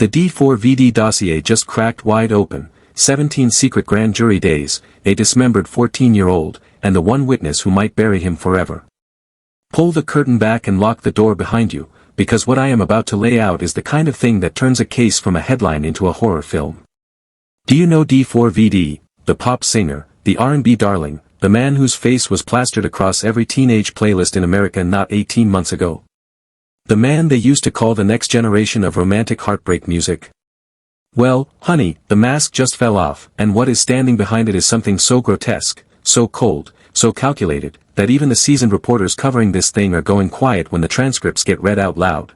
The D4vd dossier just cracked wide open, 17 secret grand jury days, a dismembered 14-year-old, and the one witness who might bury him forever. Pull the curtain back and lock the door behind you, because what I am about to lay out is the kind of thing that turns a case from a headline into a horror film. Do you know D4vd, the pop singer, the R&B darling, the man whose face was plastered across every teenage playlist in America not 18 months ago? The man they used to call the next generation of romantic heartbreak music? Well, honey, the mask just fell off, and what is standing behind it is something so grotesque, so cold, so calculated, that even the seasoned reporters covering this thing are going quiet when the transcripts get read out loud.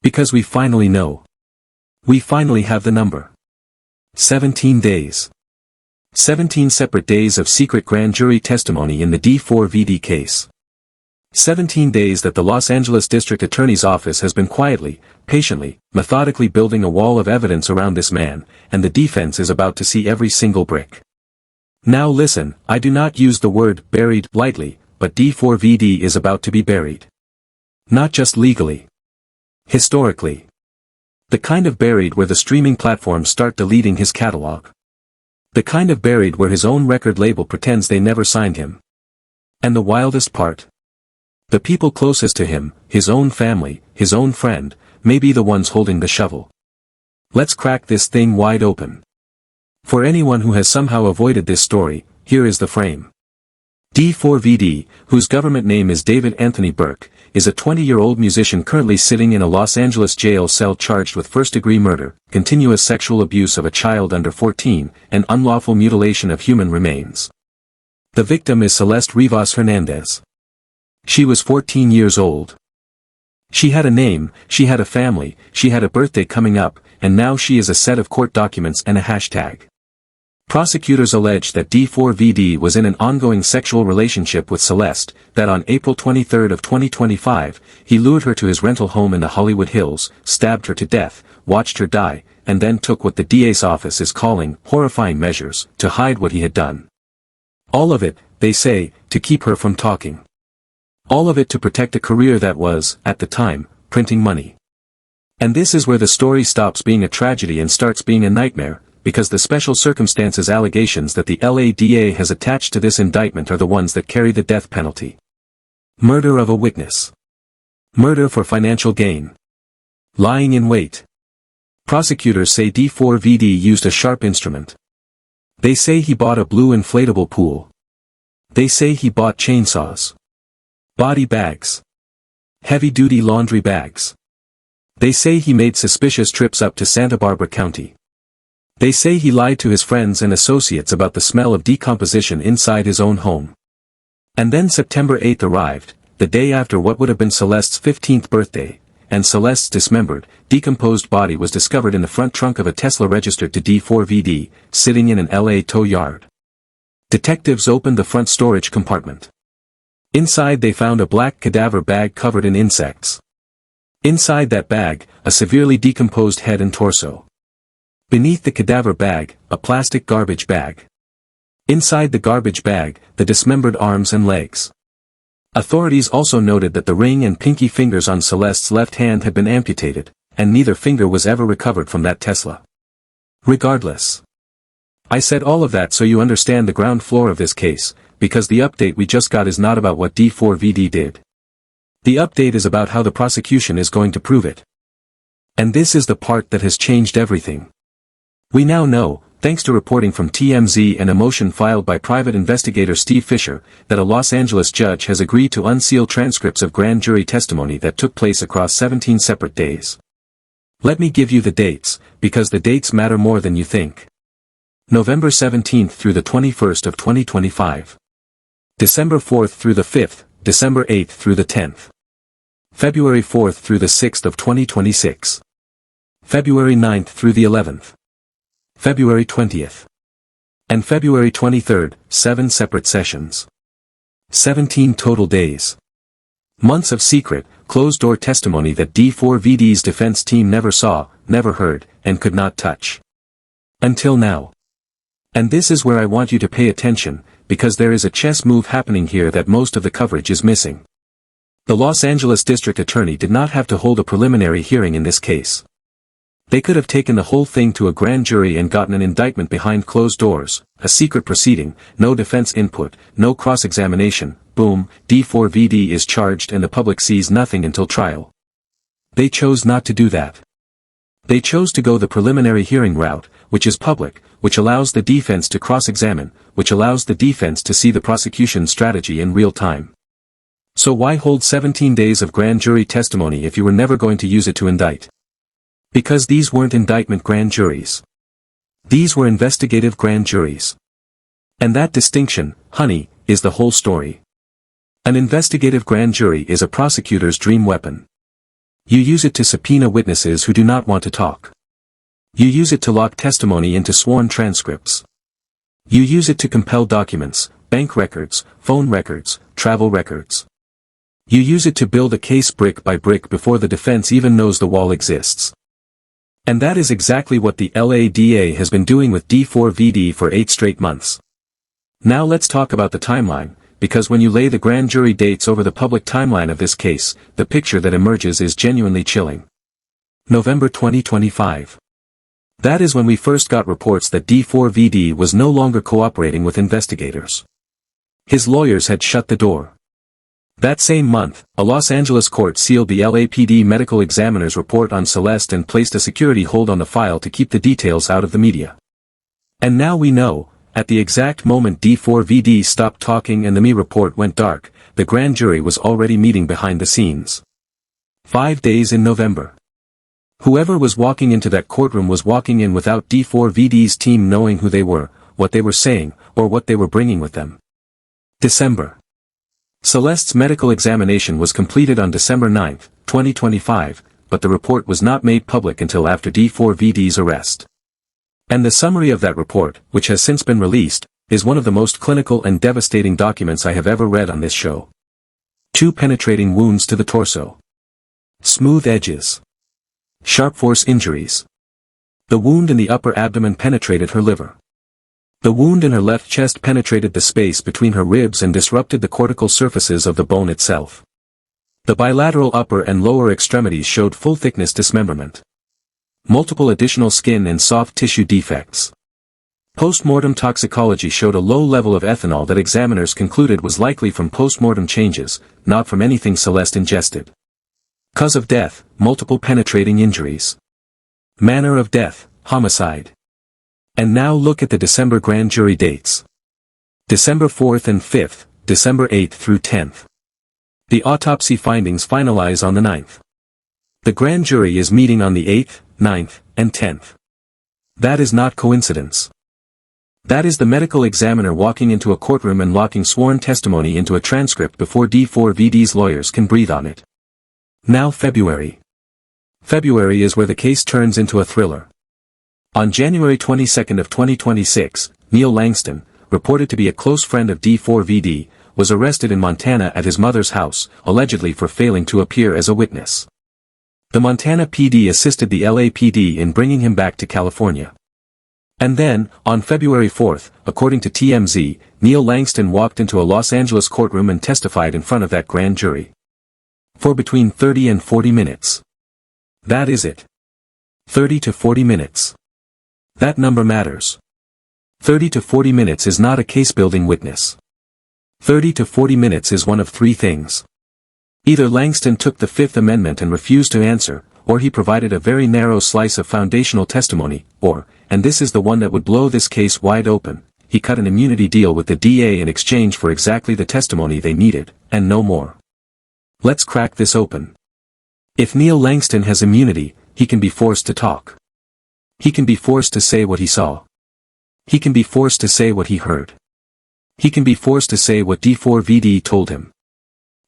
Because we finally know. We finally have the number. 17 days. 17 separate days of secret grand jury testimony in the D4vd case. 17 days that the Los Angeles District Attorney's Office has been quietly, patiently, methodically building a wall of evidence around this man, and the defense is about to see every single brick. Now listen, I do not use the word buried lightly, but D4vd is about to be buried. Not just legally. Historically. The kind of buried where the streaming platforms start deleting his catalog. The kind of buried where his own record label pretends they never signed him. And the wildest part? The people closest to him, his own family, his own friend, may be the ones holding the shovel. Let's crack this thing wide open. For anyone who has somehow avoided this story, here is the frame. D4vd, whose government name is David Anthony Burke, is a 20-year-old musician currently sitting in a Los Angeles jail cell charged with first-degree murder, continuous sexual abuse of a child under 14, and unlawful mutilation of human remains. The victim is Celeste Rivas Hernandez. She was 14 years old. She had a name, she had a family, she had a birthday coming up, and now she is a set of court documents and a hashtag. Prosecutors allege that D4vd was in an ongoing sexual relationship with Celeste, that on April 23 of 2025, he lured her to his rental home in the Hollywood Hills, stabbed her to death, watched her die, and then took what the DA's office is calling horrifying measures to hide what he had done. All of it, they say, to keep her from talking. All of it to protect a career that was, at the time, printing money. And this is where the story stops being a tragedy and starts being a nightmare, because the special circumstances allegations that the LADA has attached to this indictment are the ones that carry the death penalty. Murder of a witness. Murder for financial gain. Lying in wait. Prosecutors say D4vd used a sharp instrument. They say he bought a blue inflatable pool. They say he bought chainsaws. Body bags. Heavy-duty laundry bags. They say he made suspicious trips up to Santa Barbara County. They say he lied to his friends and associates about the smell of decomposition inside his own home. And then September 8 arrived, the day after what would have been Celeste's 15th birthday, and Celeste's dismembered, decomposed body was discovered in the front trunk of a Tesla registered to D4vd, sitting in an LA tow yard. Detectives opened the front storage compartment. Inside they found a black cadaver bag covered in insects. Inside that bag, a severely decomposed head and torso. Beneath the cadaver bag, a plastic garbage bag. Inside the garbage bag, the dismembered arms and legs. Authorities also noted that the ring and pinky fingers on Celeste's left hand had been amputated, and neither finger was ever recovered from that Tesla. Regardless. I said all of that so you understand the ground floor of this case, because the update we just got is not about what D4vd did. The update is about how the prosecution is going to prove it. And this is the part that has changed everything. We now know, thanks to reporting from TMZ and a motion filed by private investigator Steve Fisher, that a Los Angeles judge has agreed to unseal transcripts of grand jury testimony that took place across 17 separate days. Let me give you the dates, because the dates matter more than you think. November 17th through the 21st of 2025. December 4th through the 5th, December 8th through the 10th. February 4th through the 6th of 2026. February 9th through the 11th. February 20th. And February 23rd, 7 separate sessions. 17 total days. Months of secret, closed-door testimony that D4vd's defense team never saw, never heard, and could not touch. Until now. And this is where I want you to pay attention, because there is a chess move happening here that most of the coverage is missing. The Los Angeles District Attorney did not have to hold a preliminary hearing in this case. They could have taken the whole thing to a grand jury and gotten an indictment behind closed doors, a secret proceeding, no defense input, no cross-examination, boom, D4vd is charged and the public sees nothing until trial. They chose not to do that. They chose to go the preliminary hearing route, which is public, which allows the defense to cross-examine, which allows the defense to see the prosecution's strategy in real time. So why hold 17 days of grand jury testimony if you were never going to use it to indict? Because these weren't indictment grand juries. These were investigative grand juries. And that distinction, honey, is the whole story. An investigative grand jury is a prosecutor's dream weapon. You use it to subpoena witnesses who do not want to talk. You use it to lock testimony into sworn transcripts. You use it to compel documents, bank records, phone records, travel records. You use it to build a case brick by brick before the defense even knows the wall exists. And that is exactly what the LADA has been doing with D4vd for 8 straight months. Now let's talk about the timeline, because when you lay the grand jury dates over the public timeline of this case, the picture that emerges is genuinely chilling. November 2025. That is when we first got reports that D4vd was no longer cooperating with investigators. His lawyers had shut the door. That same month, a Los Angeles court sealed the LAPD medical examiner's report on Celeste and placed a security hold on the file to keep the details out of the media. And now we know, at the exact moment D4vd stopped talking and the ME report went dark, the grand jury was already meeting behind the scenes. 5 days in November. Whoever was walking into that courtroom was walking in without D4vd's team knowing who they were, what they were saying, or what they were bringing with them. December. Celeste's medical examination was completed on December 9, 2025, but the report was not made public until after D4vd's arrest. And the summary of that report, which has since been released, is one of the most clinical and devastating documents I have ever read on this show. 2 penetrating wounds to the torso. Smooth edges. Sharp force injuries. The wound in the upper abdomen penetrated her liver. The wound in her left chest penetrated the space between her ribs and disrupted the cortical surfaces of the bone itself. The bilateral upper and lower extremities showed full-thickness dismemberment. Multiple additional skin and soft tissue defects. Post-mortem toxicology showed a low level of ethanol that examiners concluded was likely from post-mortem changes, not from anything Celeste ingested. Cause of death, multiple penetrating injuries. Manner of death, homicide. And now look at the December grand jury dates. December 4th and 5th, December 8th through 10th. The autopsy findings finalize on the 9th. The grand jury is meeting on the 8th, 9th, and 10th. That is not coincidence. That is the medical examiner walking into a courtroom and locking sworn testimony into a transcript before D4vd's lawyers can breathe on it. Now February. February is where the case turns into a thriller. On January 22 of 2026, Neil Langston, reported to be a close friend of D4vd, was arrested in Montana at his mother's house, allegedly for failing to appear as a witness. The Montana PD assisted the LAPD in bringing him back to California. And then, on February 4, according to TMZ, Neil Langston walked into a Los Angeles courtroom and testified in front of that grand jury. For between 30 and 40 minutes. That is it. 30 to 40 minutes. That number matters. 30 to 40 minutes is not a case-building witness. 30 to 40 minutes is one of 3 things. Either Langston took the Fifth Amendment and refused to answer, or he provided a very narrow slice of foundational testimony, or, and this is the one that would blow this case wide open, he cut an immunity deal with the DA in exchange for exactly the testimony they needed, and no more. Let's crack this open. If Neil Langston has immunity, he can be forced to talk. He can be forced to say what he saw. He can be forced to say what he heard. He can be forced to say what D4vd told him.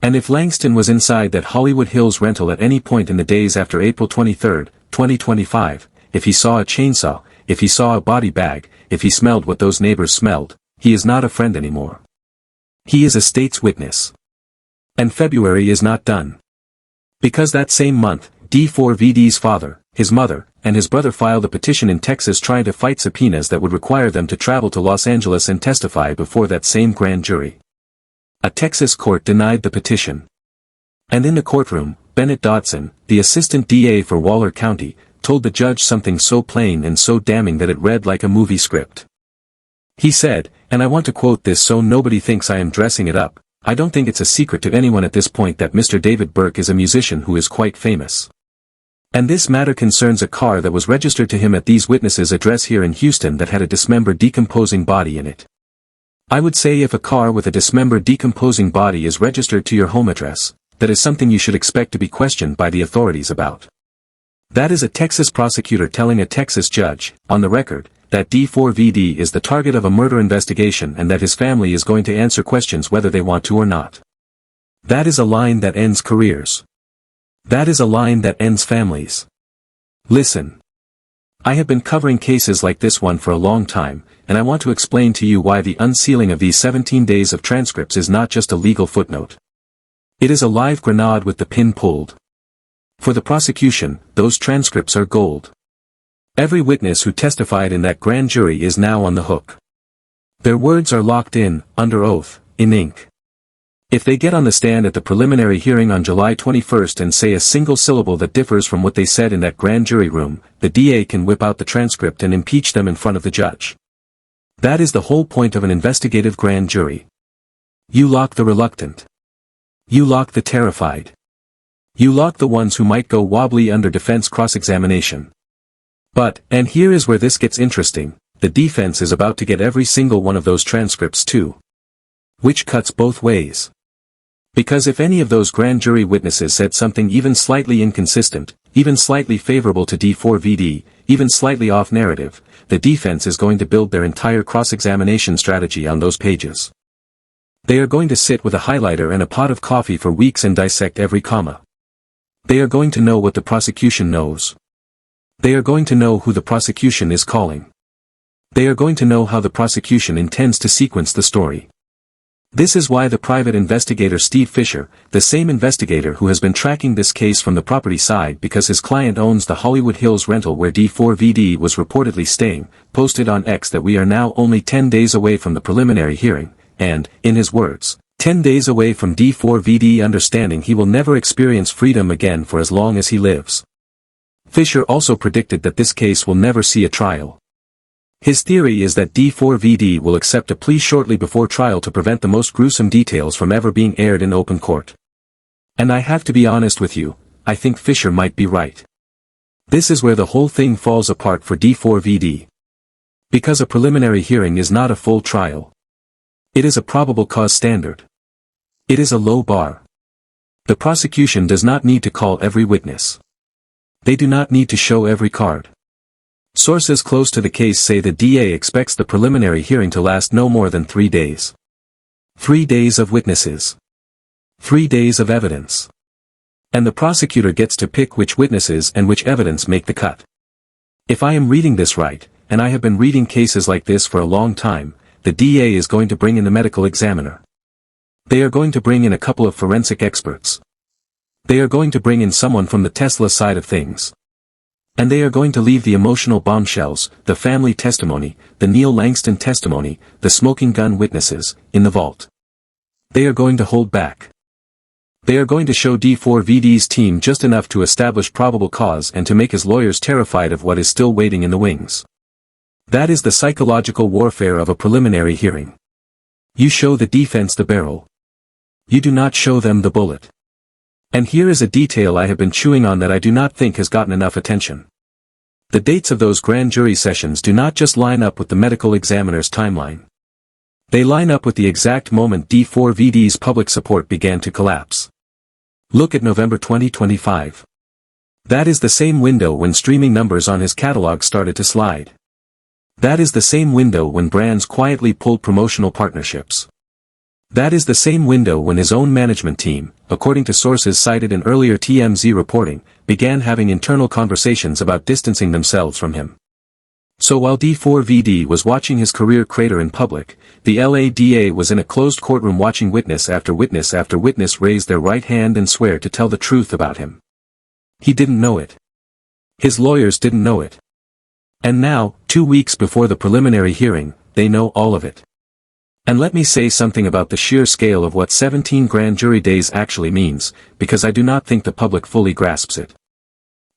And if Langston was inside that Hollywood Hills rental at any point in the days after April 23, 2025, if he saw a chainsaw, if he saw a body bag, if he smelled what those neighbors smelled, he is not a friend anymore. He is a state's witness. And February is not done. Because that same month, D4vd's father, his mother, and his brother filed a petition in Texas trying to fight subpoenas that would require them to travel to Los Angeles and testify before that same grand jury. A Texas court denied the petition. And in the courtroom, Bennett Dodson, the assistant DA for Waller County, told the judge something so plain and so damning that it read like a movie script. He said, and I want to quote this so nobody thinks I am dressing it up, "I don't think it's a secret to anyone at this point that Mr. David Burke is a musician who is quite famous. And this matter concerns a car that was registered to him at these witnesses' address here in Houston that had a dismembered decomposing body in it. I would say if a car with a dismembered decomposing body is registered to your home address, that is something you should expect to be questioned by the authorities about." That is a Texas prosecutor telling a Texas judge, on the record, that D4vd is the target of a murder investigation and that his family is going to answer questions whether they want to or not. That is a line that ends careers. That is a line that ends families. Listen. I have been covering cases like this one for a long time, and I want to explain to you why the unsealing of these 17 days of transcripts is not just a legal footnote. It is a live grenade with the pin pulled. For the prosecution, those transcripts are gold. Every witness who testified in that grand jury is now on the hook. Their words are locked in, under oath, in ink. If they get on the stand at the preliminary hearing on July 21st and say a single syllable that differs from what they said in that grand jury room, the DA can whip out the transcript and impeach them in front of the judge. That is the whole point of an investigative grand jury. You lock the reluctant. You lock the terrified. You lock the ones who might go wobbly under defense cross-examination. But, and here is where this gets interesting, the defense is about to get every single one of those transcripts too. Which cuts both ways. Because if any of those grand jury witnesses said something even slightly inconsistent, even slightly favorable to D4vd, even slightly off narrative, the defense is going to build their entire cross-examination strategy on those pages. They are going to sit with a highlighter and a pot of coffee for weeks and dissect every comma. They are going to know what the prosecution knows. They are going to know who the prosecution is calling. They are going to know how the prosecution intends to sequence the story. This is why the private investigator Steve Fisher, the same investigator who has been tracking this case from the property side because his client owns the Hollywood Hills rental where D4vd was reportedly staying, posted on X that we are now only 10 days away from the preliminary hearing, and, in his words, 10 days away from D4vd understanding he will never experience freedom again for as long as he lives. Fisher also predicted that this case will never see a trial. His theory is that D4vd will accept a plea shortly before trial to prevent the most gruesome details from ever being aired in open court. And I have to be honest with you, I think Fisher might be right. This is where the whole thing falls apart for D4vd. Because a preliminary hearing is not a full trial. It is a probable cause standard. It is a low bar. The prosecution does not need to call every witness. They do not need to show every card. Sources close to the case say the DA expects the preliminary hearing to last no more than 3 days. 3 days of witnesses. 3 days of evidence. And the prosecutor gets to pick which witnesses and which evidence make the cut. If I am reading this right, and I have been reading cases like this for a long time, the DA is going to bring in the medical examiner. They are going to bring in a couple of forensic experts. They are going to bring in someone from the Tesla side of things. And they are going to leave the emotional bombshells, the family testimony, the Neil Langston testimony, the smoking gun witnesses, in the vault. They are going to hold back. They are going to show D4vd's team just enough to establish probable cause and to make his lawyers terrified of what is still waiting in the wings. That is the psychological warfare of a preliminary hearing. You show the defense the barrel. You do not show them the bullet. And here is a detail I have been chewing on that I do not think has gotten enough attention. The dates of those grand jury sessions do not just line up with the medical examiner's timeline. They line up with the exact moment D4vd's public support began to collapse. Look at November 2025. That is the same window when streaming numbers on his catalog started to slide. That is the same window when brands quietly pulled promotional partnerships. That is the same window when his own management team, according to sources cited in earlier TMZ reporting, began having internal conversations about distancing themselves from him. So while D4vd was watching his career crater in public, the LADA was in a closed courtroom watching witness after witness raise their right hand and swear to tell the truth about him. He didn't know it. His lawyers didn't know it. And now, 2 weeks before the preliminary hearing, they know all of it. And let me say something about the sheer scale of what 17 grand jury days actually means, because I do not think the public fully grasps it.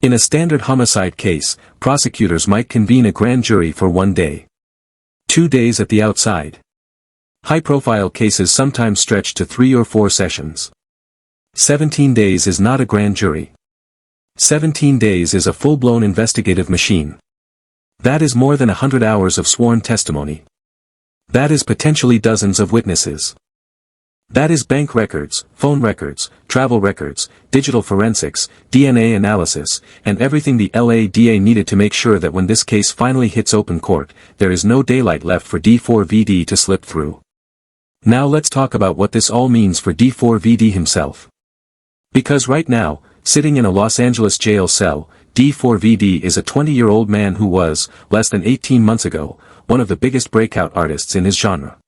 In a standard homicide case, prosecutors might convene a grand jury for 1 day. 2 days at the outside. High-profile cases sometimes stretch to 3 or 4 sessions. 17 days is not a grand jury. 17 days is a full-blown investigative machine. That is more than 100 hours of sworn testimony. That is potentially dozens of witnesses. That is bank records, phone records, travel records, digital forensics, DNA analysis, and everything the LADA needed to make sure that when this case finally hits open court, there is no daylight left for D4vd to slip through. Now let's talk about what this all means for D4vd himself. Because right now, sitting in a Los Angeles jail cell, D4vd is a 20-year-old man who was, less than 18 months ago, one of the biggest breakout artists in his genre.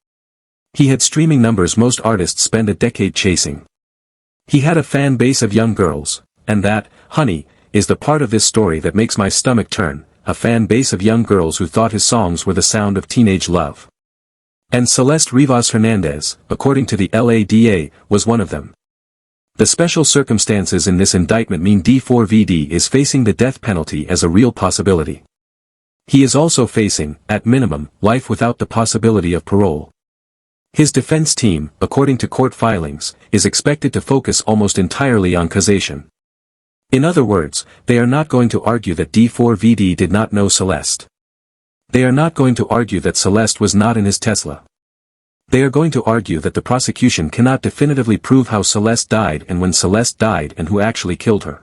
He had streaming numbers most artists spend a decade chasing. He had a fan base of young girls, and that, honey, is the part of this story that makes my stomach turn, a fan base of young girls who thought his songs were the sound of teenage love. And Celeste Rivas Hernandez, according to the LADA, was one of them. The special circumstances in this indictment mean D4vd is facing the death penalty as a real possibility. He is also facing, at minimum, life without the possibility of parole. His defense team, according to court filings, is expected to focus almost entirely on causation. In other words, they are not going to argue that D4vd did not know Celeste. They are not going to argue that Celeste was not in his Tesla. They are going to argue that the prosecution cannot definitively prove how Celeste died and when Celeste died and who actually killed her.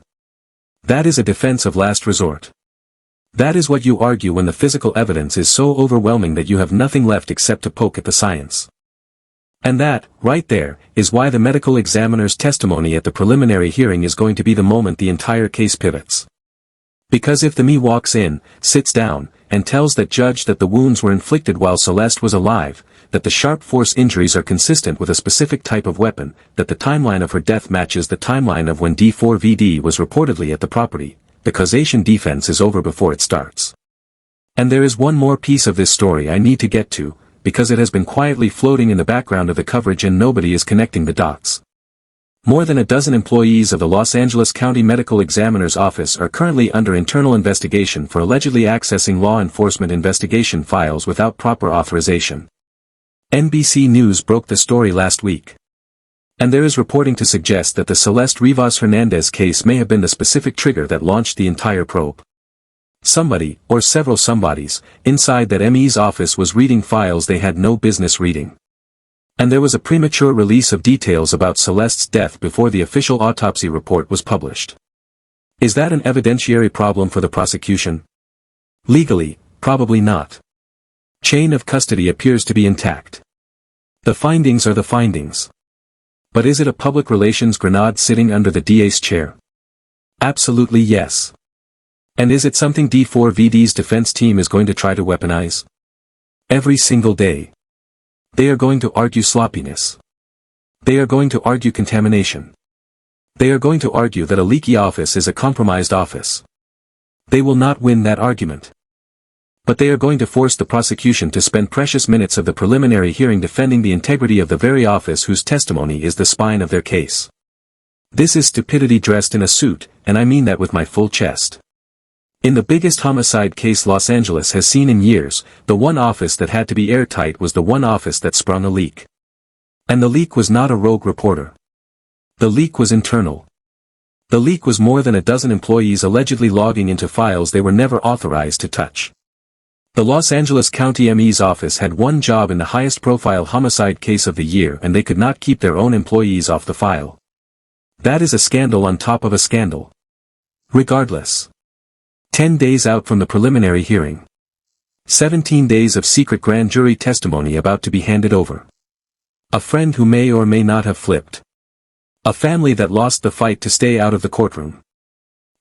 That is a defense of last resort. That is what you argue when the physical evidence is so overwhelming that you have nothing left except to poke at the science. And that, right there, is why the medical examiner's testimony at the preliminary hearing is going to be the moment the entire case pivots. Because if the me walks in, sits down, and tells that judge that the wounds were inflicted while Celeste was alive, that the sharp force injuries are consistent with a specific type of weapon, that the timeline of her death matches the timeline of when D4vd was reportedly at the property, the causation defense is over before it starts. And there is one more piece of this story I need to get to, because it has been quietly floating in the background of the coverage and nobody is connecting the dots. More than a dozen employees of the Los Angeles County Medical Examiner's Office are currently under internal investigation for allegedly accessing law enforcement investigation files without proper authorization. NBC News broke the story last week. And there is reporting to suggest that the Celeste Rivas Hernandez case may have been the specific trigger that launched the entire probe. Somebody, or several somebodies, inside that ME's office was reading files they had no business reading. And there was a premature release of details about Celeste's death before the official autopsy report was published. Is that an evidentiary problem for the prosecution? Legally, probably not. Chain of custody appears to be intact. The findings are the findings. But is it a public relations grenade sitting under the DA's chair? Absolutely yes. And is it something D4vd's defense team is going to try to weaponize? Every single day. They are going to argue sloppiness. They are going to argue contamination. They are going to argue that a leaky office is a compromised office. They will not win that argument. But they are going to force the prosecution to spend precious minutes of the preliminary hearing defending the integrity of the very office whose testimony is the spine of their case. This is stupidity dressed in a suit, and I mean that with my full chest. In the biggest homicide case Los Angeles has seen in years, the one office that had to be airtight was the one office that sprung a leak. And the leak was not a rogue reporter. The leak was internal. The leak was more than a dozen employees allegedly logging into files they were never authorized to touch. The Los Angeles County ME's office had one job in the highest-profile homicide case of the year and they could not keep their own employees off the file. That is a scandal on top of a scandal. Regardless. 10 days out from the preliminary hearing. 17 days of secret grand jury testimony about to be handed over. A friend who may or may not have flipped. A family that lost the fight to stay out of the courtroom.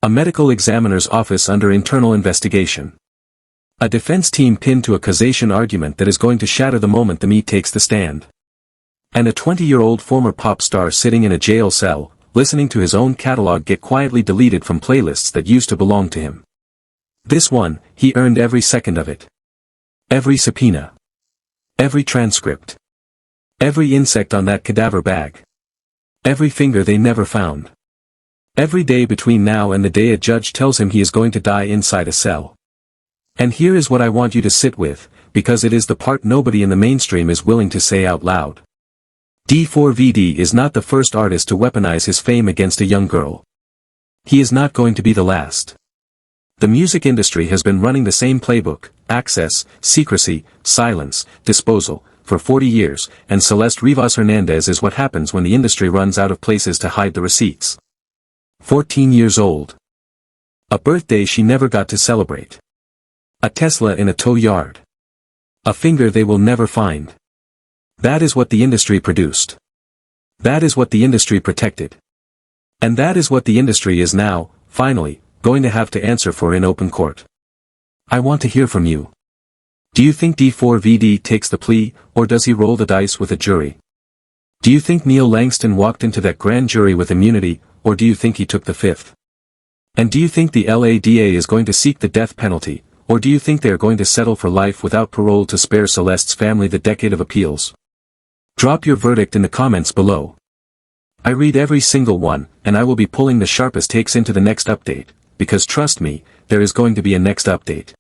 A medical examiner's office under internal investigation. A defense team pinned to a causation argument that is going to shatter the moment the meat takes the stand. And a 20-year-old former pop star sitting in a jail cell, listening to his own catalog get quietly deleted from playlists that used to belong to him. This one, he earned every second of it. Every subpoena. Every transcript. Every insect on that cadaver bag. Every finger they never found. Every day between now and the day a judge tells him he is going to die inside a cell. And here is what I want you to sit with, because it is the part nobody in the mainstream is willing to say out loud. D4vd is not the first artist to weaponize his fame against a young girl. He is not going to be the last. The music industry has been running the same playbook: access, secrecy, silence, disposal, for 40 years, and Celeste Rivas Hernandez is what happens when the industry runs out of places to hide the receipts. 14 years old. A birthday she never got to celebrate. A Tesla in a tow yard. A finger they will never find. That is what the industry produced. That is what the industry protected. And that is what the industry is now, finally, going to have to answer for in open court. I want to hear from you. Do you think D4vd takes the plea, or does he roll the dice with a jury? Do you think Neil Langston walked into that grand jury with immunity, or do you think he took the fifth? And do you think the LADA is going to seek the death penalty, or do you think they are going to settle for life without parole to spare Celeste's family the decade of appeals? Drop your verdict in the comments below. I read every single one, and I will be pulling the sharpest takes into the next update, because trust me, there is going to be a next update.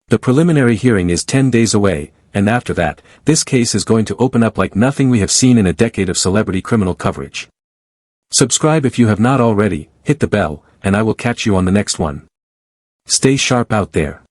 The preliminary hearing is 10 days away, and after that, this case is going to open up like nothing we have seen in a decade of celebrity criminal coverage. Subscribe if you have not already, hit the bell, and I will catch you on the next one. Stay sharp out there.